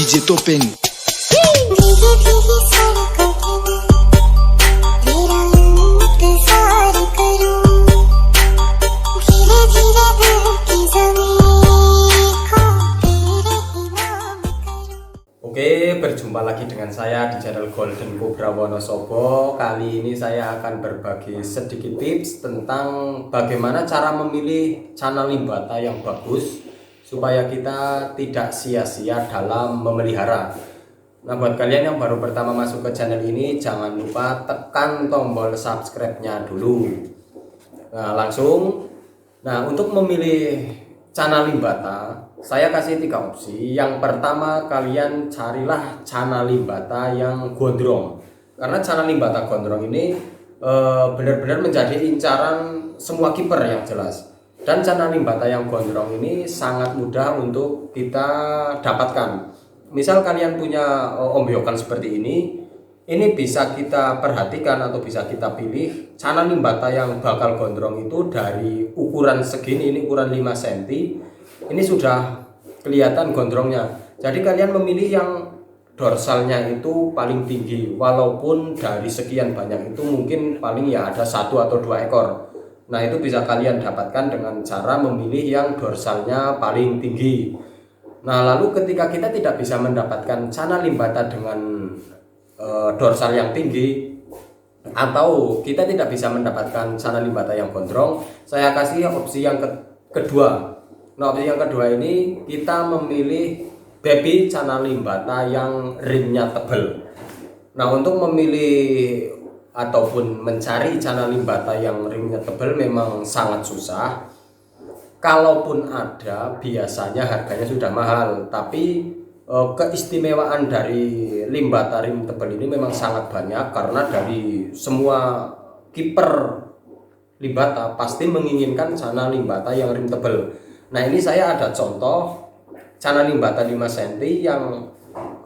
DJ Topeng. Oke, berjumpa lagi dengan saya di channel Golden Cobra Wonosobo. Kali ini saya akan berbagi sedikit tips tentang bagaimana cara memilih channel limbata yang bagus supaya kita tidak sia-sia dalam memelihara. Nah, buat kalian yang baru pertama masuk ke channel ini, jangan lupa tekan tombol subscribe-nya dulu. Nah, langsung. Nah, untuk memilih channel limbata, saya kasih 3 opsi. Yang pertama, kalian carilah channel limbata yang gondrong. Karena channel limbata gondrong ini benar-benar menjadi incaran semua kiper yang jelas. Dan channel limbata yang gondrong ini sangat mudah untuk kita dapatkan. Misal kalian punya ombyokan seperti ini bisa kita perhatikan atau bisa kita pilih channel limbata yang bakal gondrong itu dari ukuran segini, ini ukuran 5 cm. Ini sudah kelihatan gondrongnya. Jadi kalian memilih yang dorsalnya itu paling tinggi, walaupun dari sekian banyak itu mungkin paling ya ada 1 atau 2 ekor. Nah, itu bisa kalian dapatkan dengan cara memilih yang dorsalnya paling tinggi. Nah, lalu ketika kita tidak bisa mendapatkan channel limbata dengan dorsal yang tinggi, atau kita tidak bisa mendapatkan channel limbata yang gondrong, saya kasih opsi yang kedua. Nah, opsi yang kedua ini kita memilih baby channel limbata yang rimnya tebal. Nah, untuk memilih ataupun mencari channel limbata yang rimnya tebal memang sangat susah. Kalaupun ada, biasanya harganya sudah mahal. Tapi keistimewaan dari limbata rim tebal ini memang sangat banyak, karena dari semua kiper limbata pasti menginginkan channel limbata yang rim tebal. Nah, ini saya ada contoh channel limbata 5 cm yang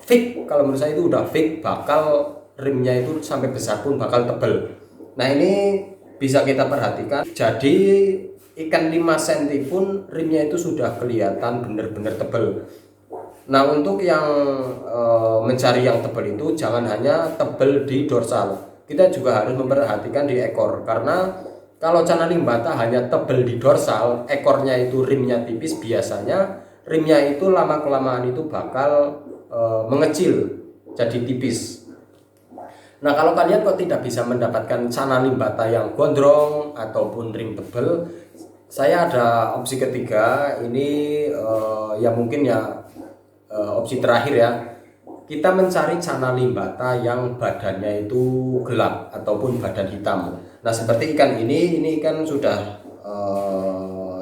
fix. Kalau menurut saya itu udah fix, bakal rimnya itu sampai besar pun bakal tebal. Nah, ini bisa kita perhatikan. Jadi ikan 5 cm pun rimnya itu sudah kelihatan benar-benar tebal. Nah, untuk yang mencari yang tebal itu jangan hanya tebal di dorsal, kita juga harus memperhatikan di ekor. Karena kalau channel limbata hanya tebal di dorsal, ekornya itu rimnya tipis, biasanya rimnya itu lama-kelamaan itu bakal mengecil jadi tipis. Nah, kalau kalian kok tidak bisa mendapatkan channel limbata yang gondrong ataupun rim tebal, saya ada opsi ketiga. Ini ya mungkin ya opsi terakhir ya. Kita mencari channel limbata yang badannya itu gelap ataupun badan hitam. Nah, seperti ikan ini ikan sudah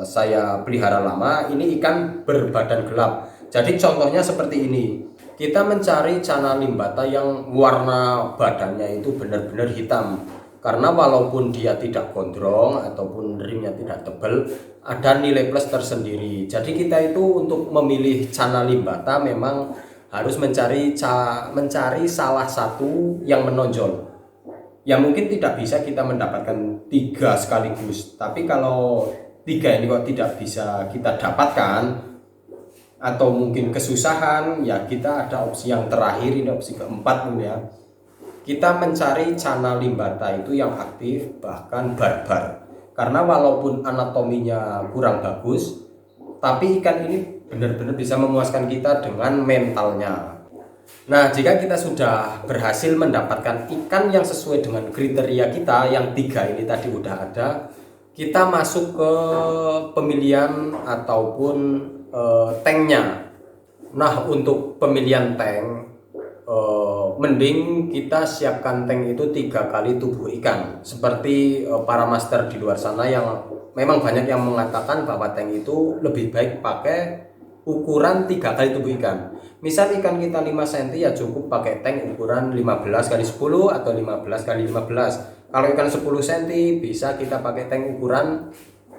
saya pelihara lama. Ini ikan berbadan gelap. Jadi contohnya seperti ini. Kita mencari channel limbata yang warna badannya itu benar-benar hitam. Karena walaupun dia tidak gondrong ataupun rimnya tidak tebal, ada nilai plus tersendiri. Jadi kita itu untuk memilih channel limbata memang harus mencari salah satu yang menonjol. Ya mungkin tidak bisa kita mendapatkan 3 sekaligus. Tapi kalau 3 ini kok tidak bisa kita dapatkan, atau mungkin kesusahan, ya kita ada opsi yang terakhir, ini opsi keempat ya. Kita mencari channel limbata itu yang aktif, bahkan barbar. Karena walaupun anatominya kurang bagus, tapi ikan ini benar-benar bisa memuaskan kita dengan mentalnya. Nah, jika kita sudah berhasil mendapatkan ikan yang sesuai dengan kriteria kita, yang 3 ini tadi udah ada, kita masuk ke pemilihan ataupun tanknya. Nah, untuk pemilihan tank, mending kita siapkan tank itu 3 kali tubuh ikan. Seperti para master di luar sana yang memang banyak yang mengatakan bahwa tank itu lebih baik pakai ukuran 3 kali tubuh ikan. Misal ikan kita 5 cm ya cukup pakai tank ukuran 15 kali 10 atau 15 kali 15. Kalau ikan 10 cm bisa kita pakai tank ukuran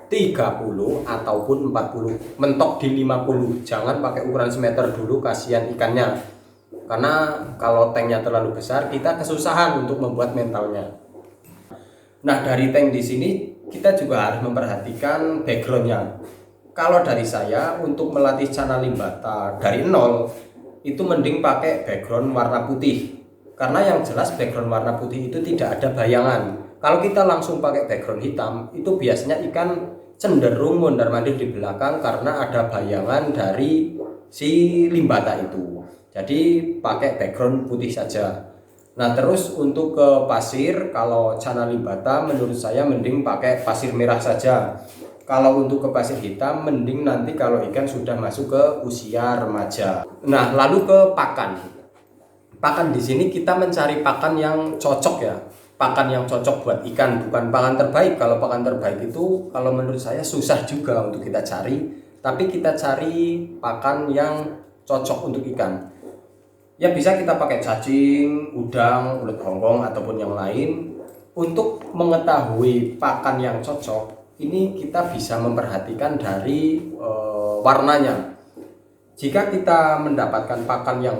30 ataupun 40, mentok di 50. Jangan pakai ukuran semeter dulu, kasihan ikannya. Karena kalau tanknya terlalu besar, kita kesusahan untuk membuat mentalnya. Nah, dari tank di sini kita juga harus memperhatikan backgroundnya. Kalau dari saya untuk melatih channel limbata dari nol, itu mending pakai background warna putih. Karena yang jelas background warna putih itu tidak ada bayangan. Kalau kita langsung pakai background hitam, itu biasanya ikan cenderung mondar-mandir di belakang karena ada bayangan dari si limbata itu. Jadi pakai background putih saja. Nah, terus untuk ke pasir, kalau chana limbata menurut saya mending pakai pasir merah saja. Kalau untuk ke pasir hitam mending nanti kalau ikan sudah masuk ke usia remaja. Nah, lalu ke pakan. Pakan di sini kita mencari pakan yang cocok ya. Pakan yang cocok buat ikan, bukan pakan terbaik. Kalau pakan terbaik itu kalau menurut saya susah juga untuk kita cari, tapi kita cari pakan yang cocok untuk ikan. Ya bisa kita pakai cacing, udang, ulet hongkong ataupun yang lain. Untuk mengetahui pakan yang cocok, ini kita bisa memperhatikan dari warnanya. Jika kita mendapatkan pakan yang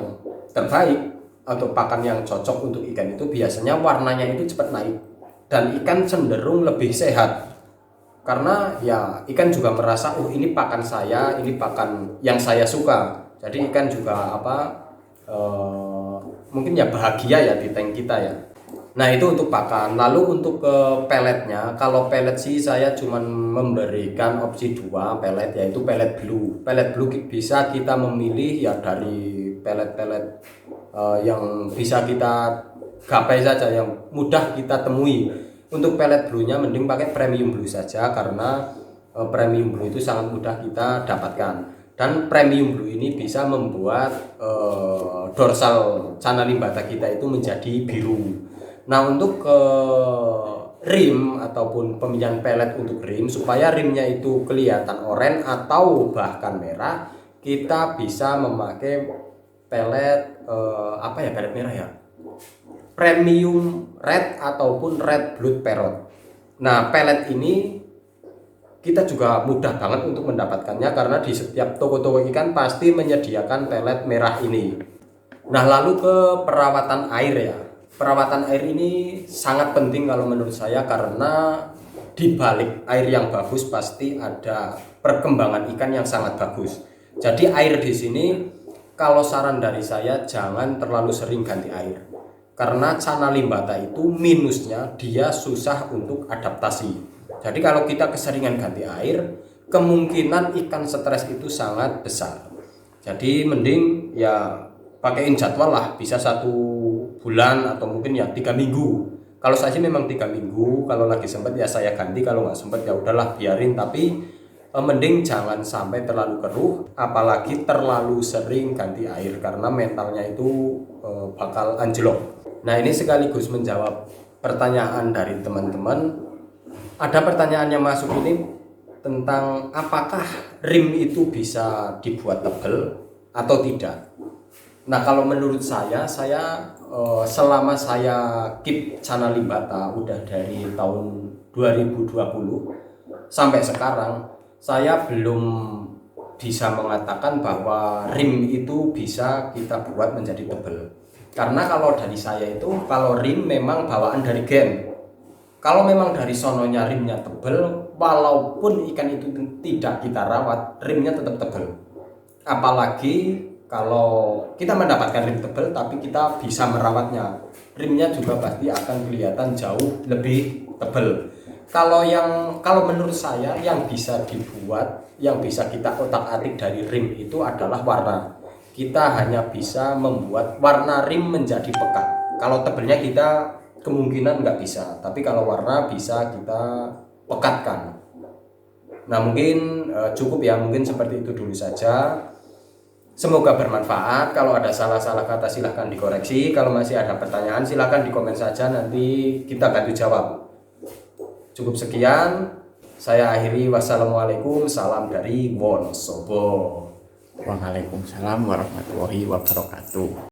terbaik atau pakan yang cocok untuk ikan itu, biasanya warnanya itu cepat naik dan ikan cenderung lebih sehat. Karena ya ikan juga merasa, oh ini pakan saya, ini pakan yang saya suka. Jadi ikan juga mungkin ya bahagia ya di tank kita ya. Nah itu untuk pakan. Lalu untuk ke peletnya, kalau pelet sih saya cuma memberikan opsi 2 pelet, yaitu pelet blue. Pelet blue bisa kita memilih ya dari pelet-pelet yang bisa kita gapai saja, yang mudah kita temui. Untuk pelet blue nya mending pakai premium blue saja, karena premium blue itu sangat mudah kita dapatkan. Dan premium blue ini bisa membuat dorsal chana limbata kita itu menjadi biru. Nah untuk rim ataupun pemilihan pelet untuk rim, supaya rimnya itu kelihatan oranye atau bahkan merah, kita bisa memakai pelet pelet merah ya, premium red ataupun red blood parrot. Nah pelet ini kita juga mudah banget untuk mendapatkannya karena di setiap toko-toko ikan pasti menyediakan pelet merah ini. Nah lalu ke perawatan air ya. Perawatan air ini sangat penting kalau menurut saya, karena di balik air yang bagus pasti ada perkembangan ikan yang sangat bagus. Jadi air di sini kalau saran dari saya jangan terlalu sering ganti air. Karena chana limbata itu minusnya dia susah untuk adaptasi. Jadi kalau kita keseringan ganti air, kemungkinan ikan stres itu sangat besar. Jadi mending ya pakaiin jadwal lah, bisa 1 bulan atau mungkin ya 3 minggu. Kalau saya sih memang 3 minggu, kalau lagi sempat ya saya ganti, kalau nggak sempat ya udahlah biarin. Tapi mending jangan sampai terlalu keruh, apalagi terlalu sering ganti air karena mentalnya itu bakal anjlok. Nah ini sekaligus menjawab pertanyaan dari teman-teman. Ada pertanyaan yang masuk ini tentang apakah rim itu bisa dibuat tebal atau tidak. Nah kalau menurut saya selama saya keep chana limbata udah dari tahun 2020 sampai sekarang, saya belum bisa mengatakan bahwa rim itu bisa kita buat menjadi tebal. Karena kalau dari saya itu, kalau rim memang bawaan dari gen. Kalau memang dari sononya rimnya tebal, walaupun ikan itu tidak kita rawat, rimnya tetap tebal. Apalagi kalau kita mendapatkan rim tebal tapi kita bisa merawatnya, rimnya juga pasti akan kelihatan jauh lebih tebal. Kalau menurut saya yang bisa dibuat, yang bisa kita otak-atik dari rim itu adalah warna. Kita hanya bisa membuat warna rim menjadi pekat. Kalau tebalnya kita kemungkinan nggak bisa, tapi kalau warna bisa kita pekatkan. Nah mungkin cukup ya, mungkin seperti itu dulu saja. Semoga bermanfaat. Kalau ada salah-salah kata silahkan dikoreksi. Kalau masih ada pertanyaan silahkan di komen saja, nanti kita bantu jawab. Cukup sekian, saya akhiri. Wassalamualaikum, salam dari Wonosobo. Waalaikumsalam warahmatullahi wabarakatuh.